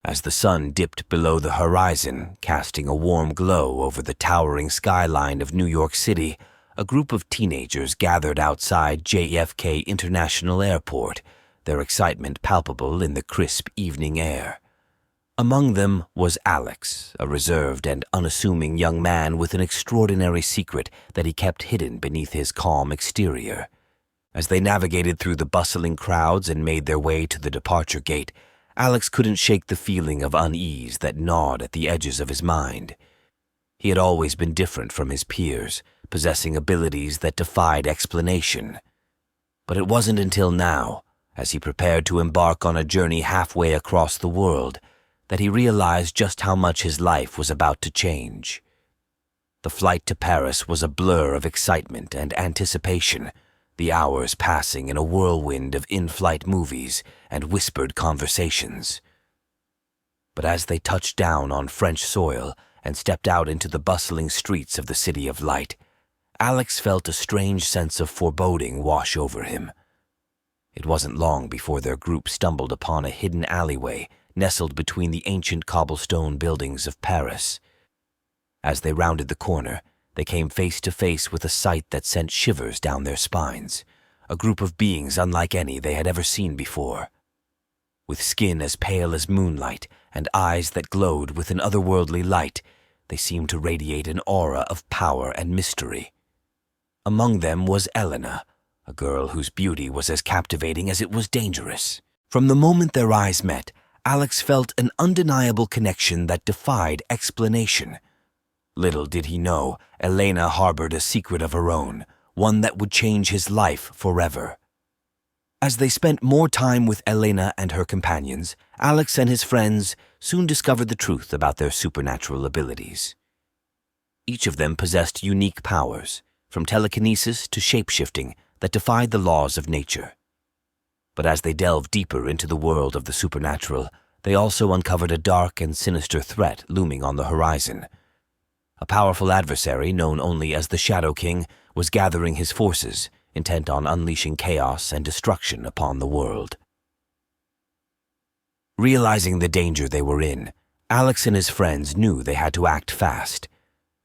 As the sun dipped below the horizon, casting a warm glow over the towering skyline of New York City, a group of teenagers gathered outside JFK International Airport, their excitement palpable in the crisp evening air. Among them was Alex, a reserved and unassuming young man with an extraordinary secret that he kept hidden beneath his calm exterior. As they navigated through the bustling crowds and made their way to the departure gate, Alex couldn't shake the feeling of unease that gnawed at the edges of his mind. He had always been different from his peers, possessing abilities that defied explanation. But it wasn't until now, as he prepared to embark on a journey halfway across the world, that he realized just how much his life was about to change. The flight to Paris was a blur of excitement and anticipation, the hours passing in a whirlwind of in-flight movies and whispered conversations. But as they touched down on French soil and stepped out into the bustling streets of the City of Light, Alex felt a strange sense of foreboding wash over him. It wasn't long before their group stumbled upon a hidden alleyway nestled between the ancient cobblestone buildings of Paris. As they rounded the corner, they came face to face with a sight that sent shivers down their spines, a group of beings unlike any they had ever seen before. With skin as pale as moonlight and eyes that glowed with an otherworldly light, they seemed to radiate an aura of power and mystery. Among them was Elena, a girl whose beauty was as captivating as it was dangerous. From the moment their eyes met, Alex felt an undeniable connection that defied explanation. Little did he know, Elena harbored a secret of her own, one that would change his life forever. As they spent more time with Elena and her companions, Alex and his friends soon discovered the truth about their supernatural abilities. Each of them possessed unique powers, from telekinesis to shape-shifting, that defied the laws of nature. But as they delved deeper into the world of the supernatural, they also uncovered a dark and sinister threat looming on the horizon. A powerful adversary known only as the Shadow King was gathering his forces, intent on unleashing chaos and destruction upon the world. Realizing the danger they were in, Alex and his friends knew they had to act fast.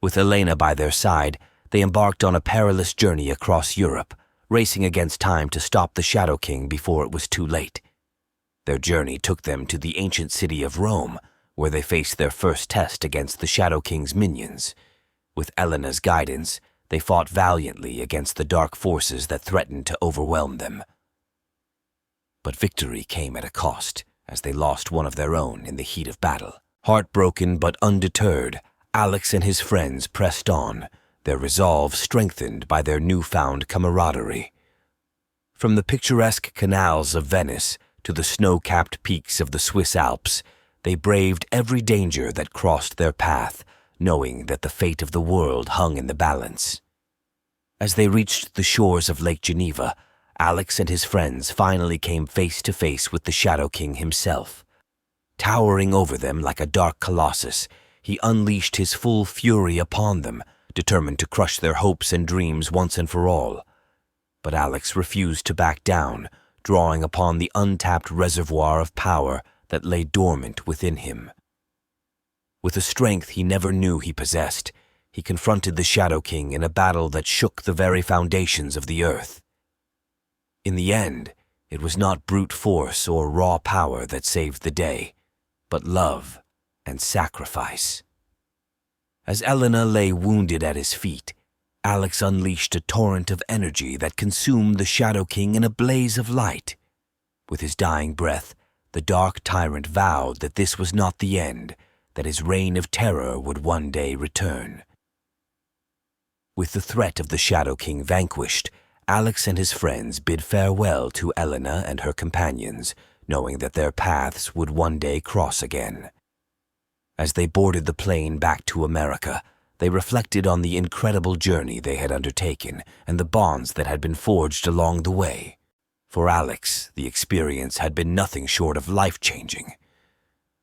With Elena by their side, they embarked on a perilous journey across Europe, racing against time to stop the Shadow King before it was too late. Their journey took them to the ancient city of Rome, where they faced their first test against the Shadow King's minions. With Elena's guidance, they fought valiantly against the dark forces that threatened to overwhelm them. But victory came at a cost, as they lost one of their own in the heat of battle. Heartbroken but undeterred, Alex and his friends pressed on, their resolve strengthened by their newfound camaraderie. From the picturesque canals of Venice to the snow-capped peaks of the Swiss Alps, they braved every danger that crossed their path, knowing that the fate of the world hung in the balance. As they reached the shores of Lake Geneva, Alex and his friends finally came face to face with the Shadow King himself. Towering over them like a dark colossus, he unleashed his full fury upon them, determined to crush their hopes and dreams once and for all. But Alex refused to back down, drawing upon the untapped reservoir of power that lay dormant within him. With a strength he never knew he possessed, he confronted the Shadow King in a battle that shook the very foundations of the earth. In the end, it was not brute force or raw power that saved the day, but love and sacrifice. As Elena lay wounded at his feet, Alex unleashed a torrent of energy that consumed the Shadow King in a blaze of light. With his dying breath, the dark tyrant vowed that this was not the end, that his reign of terror would one day return. With the threat of the Shadow King vanquished, Alex and his friends bid farewell to Elena and her companions, knowing that their paths would one day cross again. As they boarded the plane back to America, they reflected on the incredible journey they had undertaken and the bonds that had been forged along the way. For Alex, the experience had been nothing short of life-changing.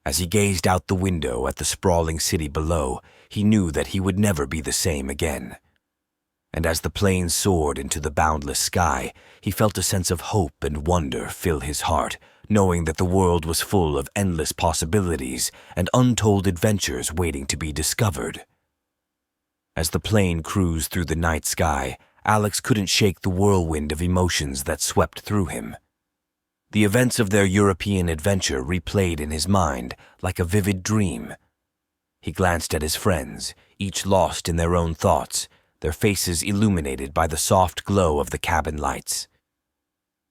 As he gazed out the window at the sprawling city below, he knew that he would never be the same again. And as the plane soared into the boundless sky, he felt a sense of hope and wonder fill his heart, knowing that the world was full of endless possibilities and untold adventures waiting to be discovered. As the plane cruised through the night sky, Alex couldn't shake the whirlwind of emotions that swept through him. The events of their European adventure replayed in his mind like a vivid dream. He glanced at his friends, each lost in their own thoughts, their faces illuminated by the soft glow of the cabin lights.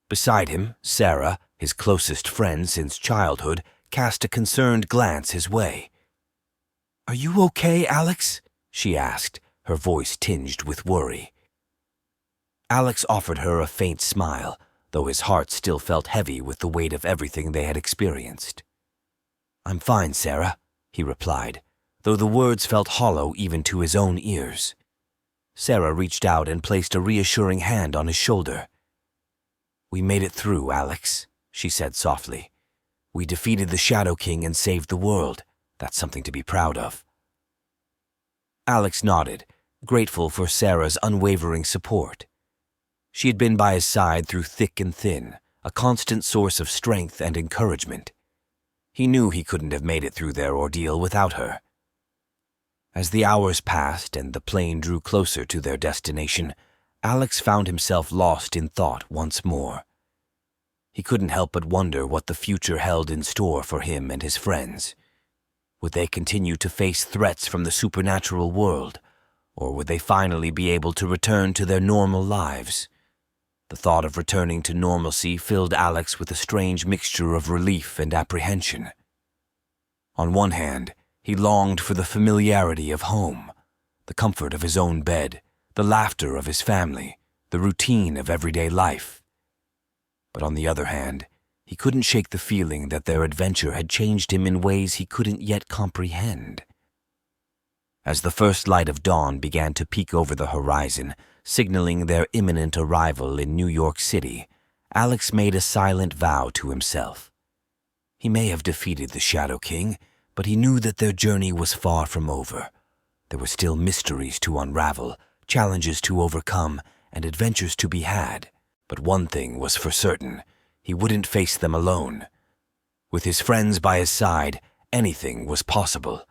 Beside him, Sarah, his closest friend since childhood, cast a concerned glance his way. "Are you okay, Alex?" she asked, her voice tinged with worry. Alex offered her a faint smile, though his heart still felt heavy with the weight of everything they had experienced. "I'm fine, Sarah," he replied, though the words felt hollow even to his own ears. Sarah reached out and placed a reassuring hand on his shoulder. "We made it through, Alex," she said softly. "We defeated the Shadow King and saved the world. That's something to be proud of." Alex nodded, grateful for Sarah's unwavering support. She had been by his side through thick and thin, a constant source of strength and encouragement. He knew he couldn't have made it through their ordeal without her. As the hours passed and the plane drew closer to their destination, Alex found himself lost in thought once more. He couldn't help but wonder what the future held in store for him and his friends. Would they continue to face threats from the supernatural world, or would they finally be able to return to their normal lives? The thought of returning to normalcy filled Alex with a strange mixture of relief and apprehension. On one hand, he longed for the familiarity of home, the comfort of his own bed, the laughter of his family, the routine of everyday life. But on the other hand, he couldn't shake the feeling that their adventure had changed him in ways he couldn't yet comprehend. As the first light of dawn began to peek over the horizon, signaling their imminent arrival in New York City, Alex made a silent vow to himself. He may have defeated the Shadow King, but he knew that their journey was far from over. There were still mysteries to unravel, challenges to overcome, and adventures to be had. But one thing was for certain: he wouldn't face them alone. With his friends by his side, anything was possible.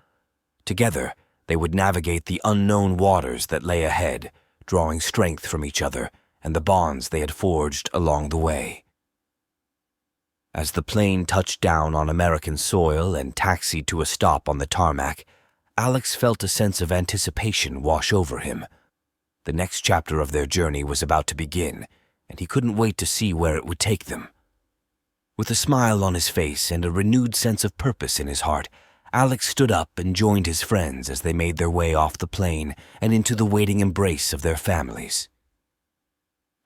Together, they would navigate the unknown waters that lay ahead, drawing strength from each other and the bonds they had forged along the way. As the plane touched down on American soil and taxied to a stop on the tarmac, Alex felt a sense of anticipation wash over him. The next chapter of their journey was about to begin, and he couldn't wait to see where it would take them. With a smile on his face and a renewed sense of purpose in his heart, Alex stood up and joined his friends as they made their way off the plane and into the waiting embrace of their families.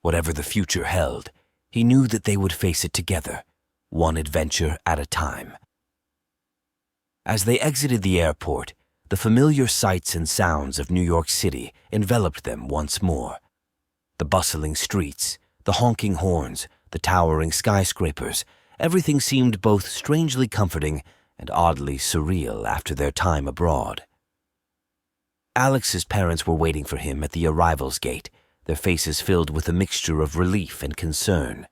Whatever the future held, he knew that they would face it together, one adventure at a time. As they exited the airport, the familiar sights and sounds of New York City enveloped them once more. The bustling streets, the honking horns, the towering skyscrapers, everything seemed both strangely comforting and oddly surreal after their time abroad. Alex's parents were waiting for him at the arrivals gate, their faces filled with a mixture of relief and concern.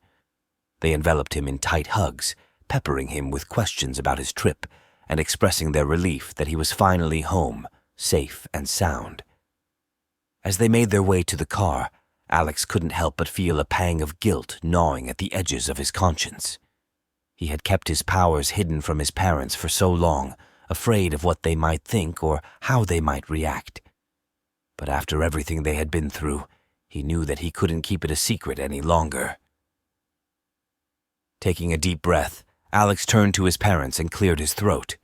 They enveloped him in tight hugs, peppering him with questions about his trip and expressing their relief that he was finally home, safe and sound. As they made their way to the car, Alex couldn't help but feel a pang of guilt gnawing at the edges of his conscience. He had kept his powers hidden from his parents for so long, afraid of what they might think or how they might react. But after everything they had been through, he knew that he couldn't keep it a secret any longer. Taking a deep breath, Alex turned to his parents and cleared his throat.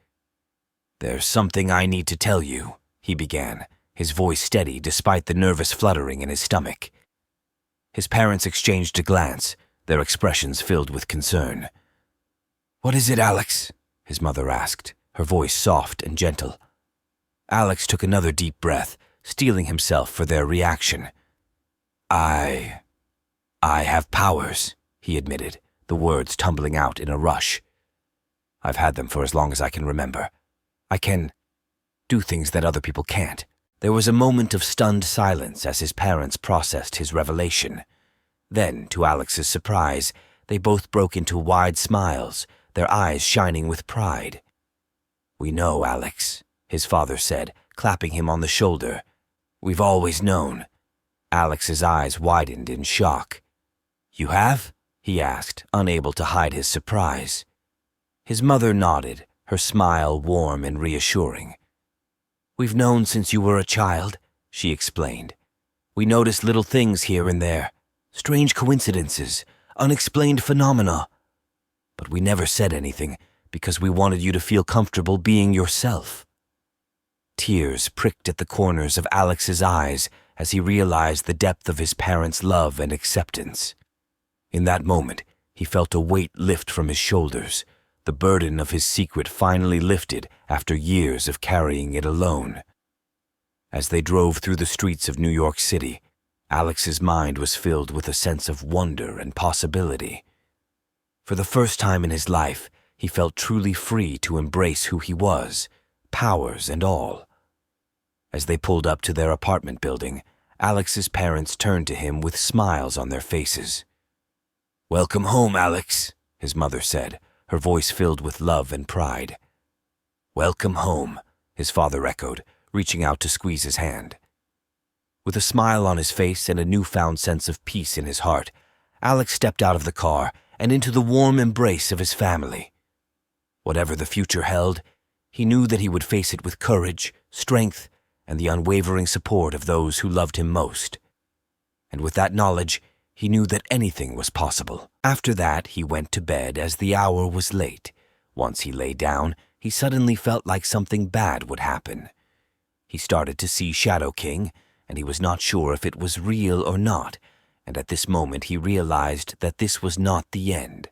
"There's something I need to tell you," he began, his voice steady despite the nervous fluttering in his stomach. His parents exchanged a glance, their expressions filled with concern. "What is it, Alex?" his mother asked, her voice soft and gentle. Alex took another deep breath, steeling himself for their reaction. I have powers," he admitted, the words tumbling out in a rush. "I've had them for as long as I can remember. I can do things that other people can't." There was a moment of stunned silence as his parents processed his revelation. Then, to Alex's surprise, They both broke into wide smiles, their eyes shining with pride. "We know, Alex," his father said, clapping him on the shoulder. "We've always known." Alex's eyes widened in shock. "You have?" he asked, unable to hide his surprise. His mother nodded, her smile warm and reassuring. "We've known since you were a child," she explained. "We noticed little things here and there, strange coincidences, unexplained phenomena. But we never said anything because we wanted you to feel comfortable being yourself." Tears pricked at the corners of Alex's eyes as he realized the depth of his parents' love and acceptance. In that moment, he felt a weight lift from his shoulders, the burden of his secret finally lifted after years of carrying it alone. As they drove through the streets of New York City, Alex's mind was filled with a sense of wonder and possibility. For the first time in his life, he felt truly free to embrace who he was, powers and all. As they pulled up to their apartment building, Alex's parents turned to him with smiles on their faces. "Welcome home, Alex," his mother said, her voice filled with love and pride. "Welcome home," his father echoed, reaching out to squeeze his hand. With a smile on his face and a newfound sense of peace in his heart, Alex stepped out of the car and into the warm embrace of his family. Whatever the future held, he knew that he would face it with courage, strength, and the unwavering support of those who loved him most. And with that knowledge, he knew that anything was possible. After that, he went to bed as the hour was late. Once he lay down, he suddenly felt like something bad would happen. He started to see Shadow King, and he was not sure if it was real or not, and at this moment he realized that this was not the end.